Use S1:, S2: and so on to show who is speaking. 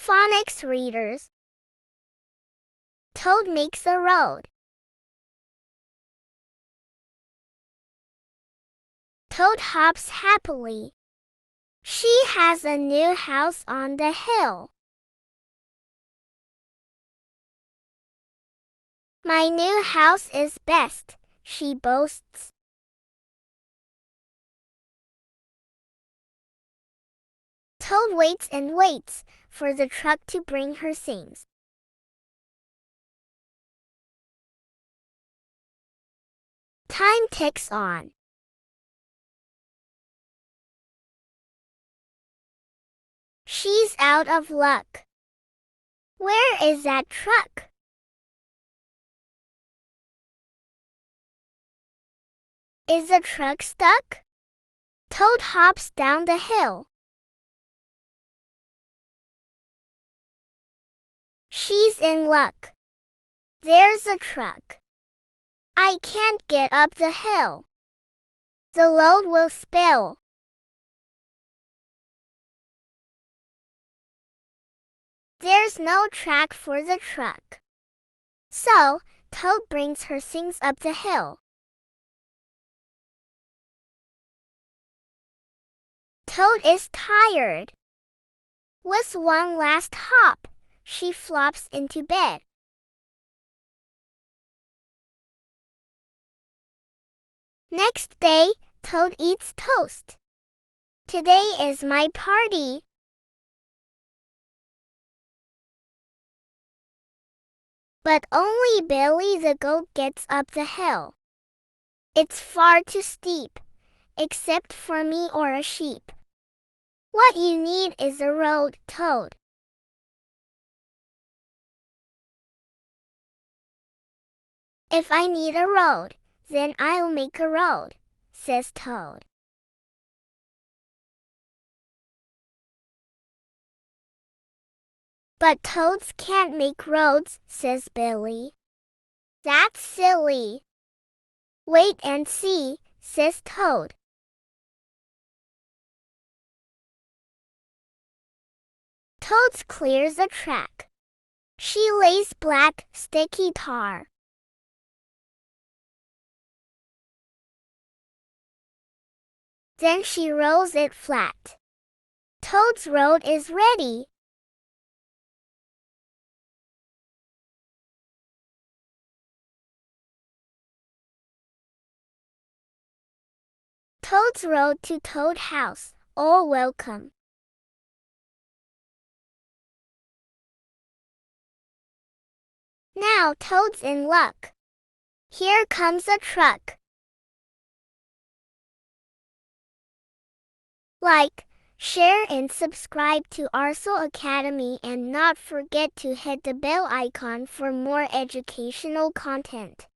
S1: Phonics readers. Toad makes a road. Toad hops happily. She has a new house on the hill. My new house is best, she boasts. Toad waits and waits for the truck to bring her things. Time ticks on. She's out of luck. Where is that truck? Is the truck stuck? Toad hops down the hill. She's in luck. There's a truck. I can't get up the hill. The load will spill. There's no track for the truck. So, Toad brings her things up the hill. Toad is tired. With one last hop, she flops into bed. Next day, Toad eats toast. Today is my party. But only Billy the goat gets up the hill. It's far too steep, except for me or a sheep. What you need is a road, Toad. If I need a road, then I'll make a road, says Toad. But toads can't make roads, says Billy. That's silly. Wait and see, says Toad. Toad clears a track. She lays black, sticky tar. Then she rolls it flat. Toad's road is ready. Toad's road to Toad House, all welcome. Now Toad's in luck. Here comes a truck. Like, share and subscribe to Arsal Academy and not forget to hit the bell icon for more educational content.